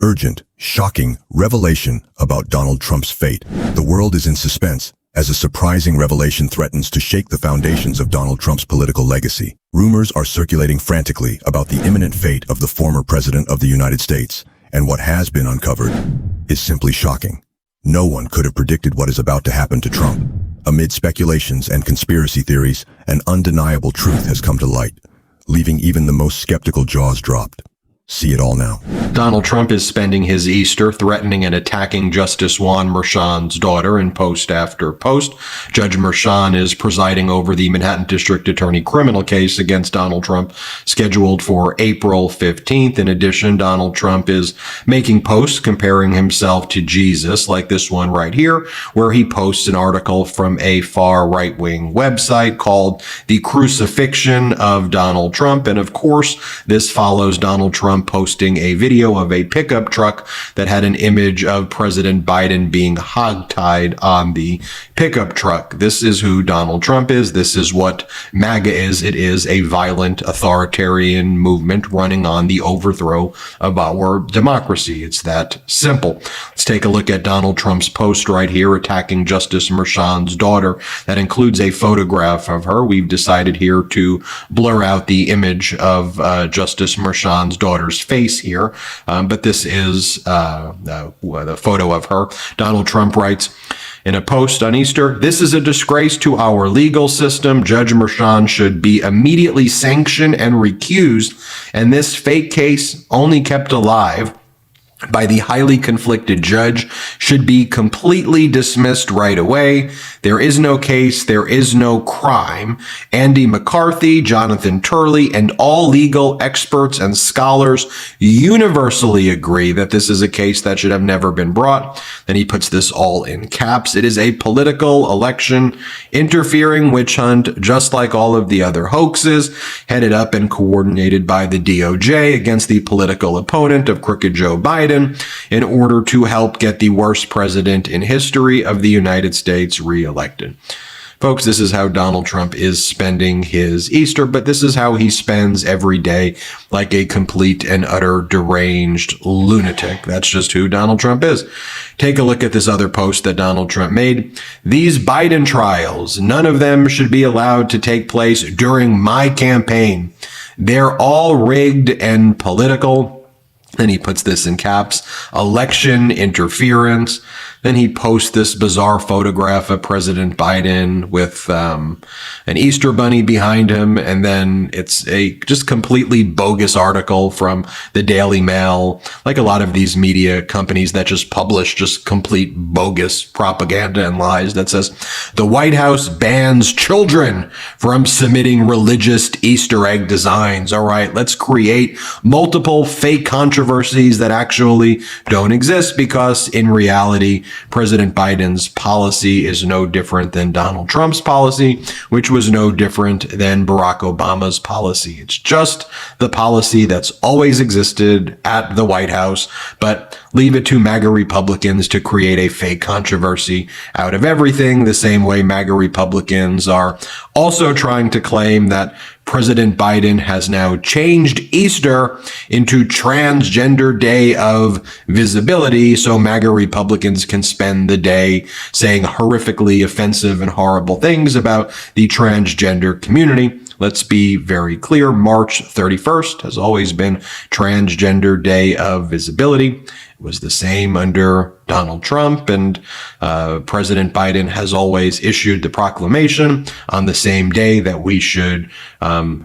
urgent, shocking revelation about Donald Trump's fate. The world is in suspense as a surprising revelation threatens to shake the foundations of Donald Trump's political legacy. Rumors are circulating frantically about the imminent fate of the former president of the United States, and what has been uncovered is simply shocking. No one could have predicted what is about to happen to Trump. Amid speculations and conspiracy theories, an undeniable truth has come to light, leaving even the most skeptical jaws dropped. See it all now. Donald Trump is spending his Easter threatening and attacking Justice Juan Merchan's daughter in post after post. Judge Merchan is presiding over the Manhattan District Attorney criminal case against Donald Trump, scheduled for April 15th. In addition, Donald Trump is making posts comparing himself to Jesus, like this one right here, where he posts an article from a far right-wing website called The Crucifixion of Donald Trump. And of course, this follows Donald Trump posting a video of a pickup truck that had an image of President Biden being hogtied on the pickup truck. This is who Donald Trump is. This is what MAGA is. It is a violent authoritarian movement running on the overthrow of our democracy. It's that simple. Let's take a look at Donald Trump's post right here attacking Justice Merchan's daughter. That includes a photograph of her. We've decided here to blur out the image of Justice Merchan's daughter's face here, but this is the photo of her. Donald Trump writes in a post on Easter, "This is a disgrace to our legal system. Judge Merchan should be immediately sanctioned and recused, and this fake case, only kept alive by the highly conflicted judge, should be completely dismissed right away. There is no case, there is no crime. Andy McCarthy, Jonathan Turley, and all legal experts and scholars universally agree that this is a case that should have never been brought." Then he puts this all in caps. "It is a political election interfering witch hunt, just like all of the other hoaxes, headed up and coordinated by the DOJ against the political opponent of crooked Joe Biden in order to help get the worst president in history of the United States reelected." Folks, this is how Donald Trump is spending his Easter, but this is how he spends every day, like a complete and utter deranged lunatic. That's just who Donald Trump is. Take a look at this other post that Donald Trump made. "These Biden trials, none of them should be allowed to take place during my campaign. They're all rigged and political." Then he puts this in caps, "election interference." Then he posts this bizarre photograph of President Biden with an Easter bunny behind him. And then it's a just completely bogus article from the Daily Mail, like a lot of these media companies that just publish just complete bogus propaganda and lies that says, "The White House bans children from submitting religious Easter egg designs." All right, let's create multiple fake controversies that actually don't exist, because in reality, President Biden's policy is no different than Donald Trump's policy, which was no different than Barack Obama's policy. It's just the policy that's always existed at the White House, but leave it to MAGA Republicans to create a fake controversy out of everything, the same way MAGA Republicans are also trying to claim that President Biden has now changed Easter into Transgender Day of Visibility, so MAGA Republicans can spend the day saying horrifically offensive and horrible things about the transgender community. Let's be very clear. March 31st has always been Transgender Day of Visibility. It was the same under Donald Trump, and President Biden has always issued the proclamation on the same day that we should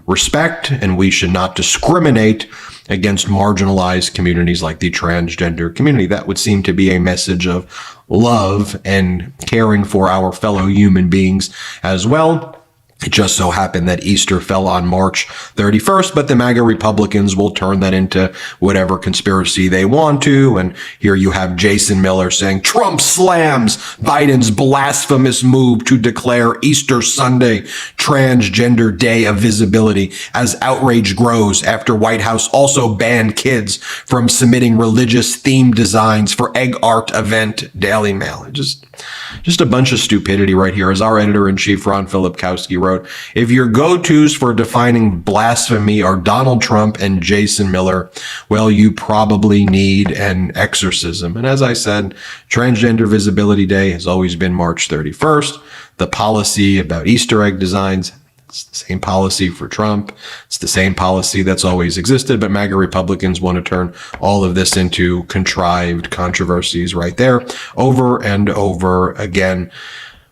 respect and we should not discriminate against marginalized communities like the transgender community. That would seem to be a message of love and caring for our fellow human beings as well. It just so happened that Easter fell on March 31st, but the MAGA Republicans will turn that into whatever conspiracy they want to. And here you have Jason Miller saying, "Trump slams Biden's blasphemous move to declare Easter Sunday Transgender Day of Visibility as outrage grows after White House also banned kids from submitting religious themed designs for egg art event." Daily Mail. Just a bunch of stupidity right here. As our editor-in-chief, Ron Filipkowski, wrote, wrote, if your go-tos for defining blasphemy are Donald Trump and Jason Miller, well, you probably need an exorcism. And as I said, Transgender Visibility Day has always been March 31st. The policy about Easter egg designs, it's the same policy for Trump. It's the same policy that's always existed, but MAGA Republicans want to turn all of this into contrived controversies right there over and over again.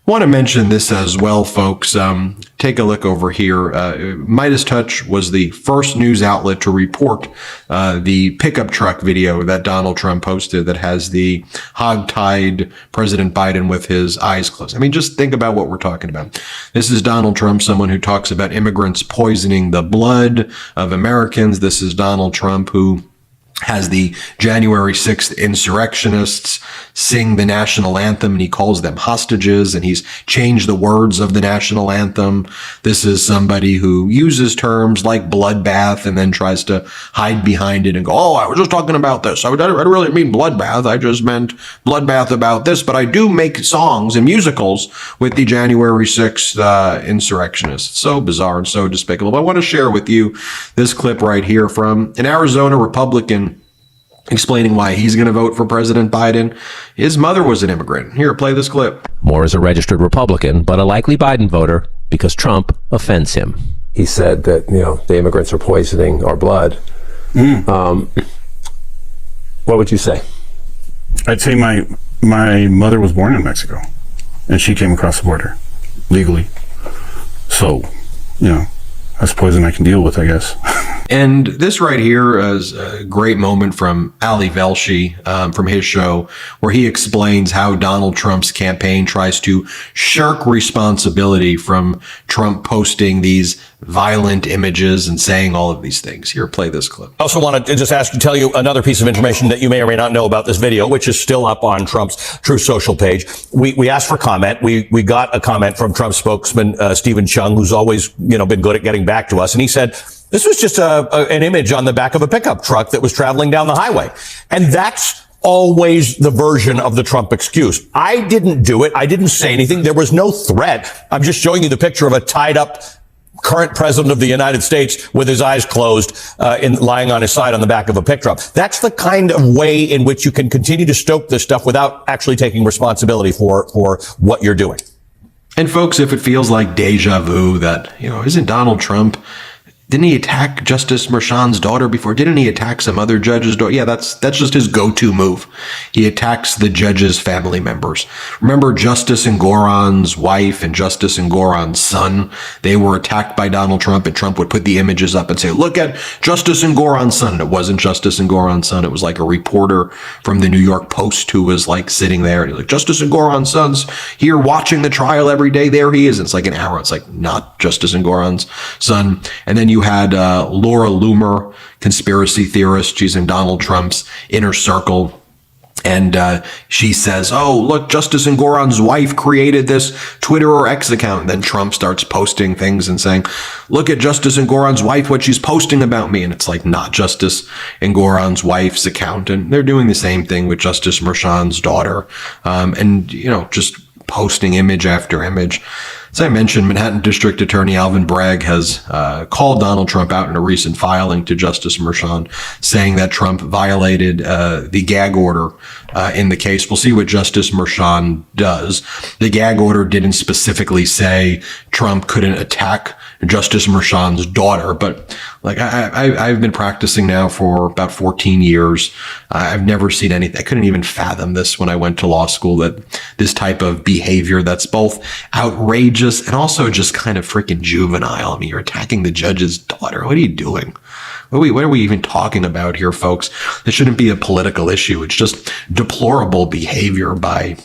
Want to mention this as well, folks. Take a look over here. Midas Touch was the first news outlet to report the pickup truck video that Donald Trump posted that has the hog-tied President Biden with his eyes closed. I mean, just think about what we're talking about. This is Donald Trump, someone who talks about immigrants poisoning the blood of Americans. This is Donald Trump who has the January 6th insurrectionists sing the national anthem, and he calls them hostages, and he's changed the words of the national anthem. This is somebody who uses terms like bloodbath and then tries to hide behind it and go, oh, I was just talking about this. I didn't really mean bloodbath. I just meant bloodbath about this. But I do make songs and musicals with the January 6th insurrectionists. So bizarre and so despicable. But I want to share with you this clip right here from an Arizona Republican explaining why he's going to vote for President Biden. His mother was an immigrant. Here, play this clip. Moore is a registered Republican, but a likely Biden voter because Trump offends him. He said that, the immigrants are poisoning our blood. What would you say? I'd say my mother was born in Mexico, and she came across the border legally. So, that's poison I can deal with, I guess. And this right here is a great moment from Ali Velshi from his show, where he explains how Donald Trump's campaign tries to shirk responsibility from Trump posting these violent images and saying all of these things. Here, play this clip. I also wanted to just tell you another piece of information that you may or may not know about this video, which is still up on Trump's Truth Social page. We asked for comment. We got a comment from Trump spokesman Stephen Chung, who's always been good at getting back to us, and he said this was just an image on the back of a pickup truck that was traveling down the highway, and that's always the version of the Trump excuse. I didn't do it. I didn't say anything. There was no threat. I'm just showing you the picture of a tied up current president of the United States with his eyes closed, lying on his side on the back of a pickup. That's the kind of way in which you can continue to stoke this stuff without actually taking responsibility for what you're doing. And folks, if it feels like deja vu that, isn't Donald Trump, didn't he attack Justice Merchan's daughter before? Didn't he attack some other judge's daughter? Yeah, that's just his go-to move. He attacks the judge's family members. Remember Justice Engoron's wife and Justice Engoron's son? They were attacked by Donald Trump, and Trump would put the images up and say, look at Justice Engoron's son. And it wasn't Justice Engoron's son. It was like a reporter from the New York Post who was like sitting there. And he's like, Justice Engoron's son's here watching the trial every day. There he is. And it's like an hour. It's like not Justice Engoron's son. And then you had Laura Loomer, conspiracy theorist. She's in Donald Trump's inner circle. And she says, oh, look, Justice Engoron's wife created this Twitter or X account. And then Trump starts posting things and saying, look at Justice Engoron's wife, what she's posting about me. And it's like not Justice Engoron's wife's account. And they're doing the same thing with Justice Merchan's daughter. And, just posting image after image. As I mentioned, Manhattan District Attorney Alvin Bragg has called Donald Trump out in a recent filing to Justice Merchan, saying that Trump violated the gag order in the case. We'll see what Justice Merchan does. The gag order didn't specifically say Trump couldn't attack Justice Merchan's daughter, but like I've been practicing now for about 14 years. I've never seen anything. I couldn't even fathom this when I went to law school, that this type of behavior that's both outrageous and also just kind of freaking juvenile. I mean, you're attacking the judge's daughter. What are you doing? What are we even talking about here, folks? This shouldn't be a political issue. It's just deplorable behavior by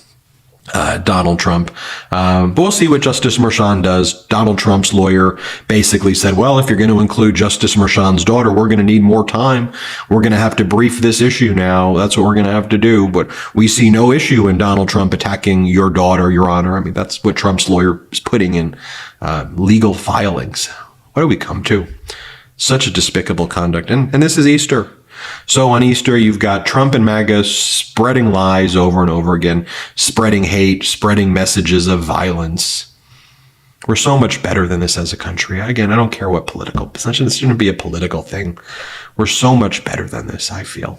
Donald Trump. But we'll see what Justice Merchan does. Donald Trump's lawyer basically said, well, if you're going to include Justice Merchan's daughter, we're going to need more time. We're going to have to brief this issue now. That's what we're going to have to do. But we see no issue in Donald Trump attacking your daughter, Your Honor. I mean, that's what Trump's lawyer is putting in legal filings. What do we come to? Such a despicable conduct. And this is Easter. So on Easter, you've got Trump and MAGA spreading lies over and over again, spreading hate, spreading messages of violence. We're so much better than this as a country. Again, I don't care what political, this shouldn't be a political thing. We're so much better than this, I feel.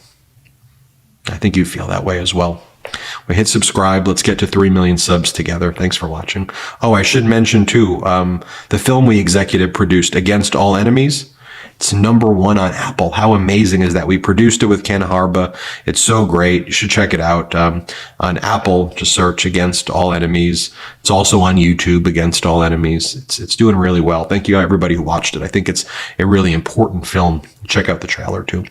I think you feel that way as well. We hit subscribe. Let's get to 3 million subs together. Thanks for watching. Oh, I should mention too, the film we executive produced, Against All Enemies, it's #1 on Apple. How amazing is that? We produced it with Ken Harba. It's so great. You should check it out. On Apple, just search Against All Enemies. It's also on YouTube, Against All Enemies. It's doing really well. Thank you everybody who watched it. I think it's a really important film. Check out the trailer too.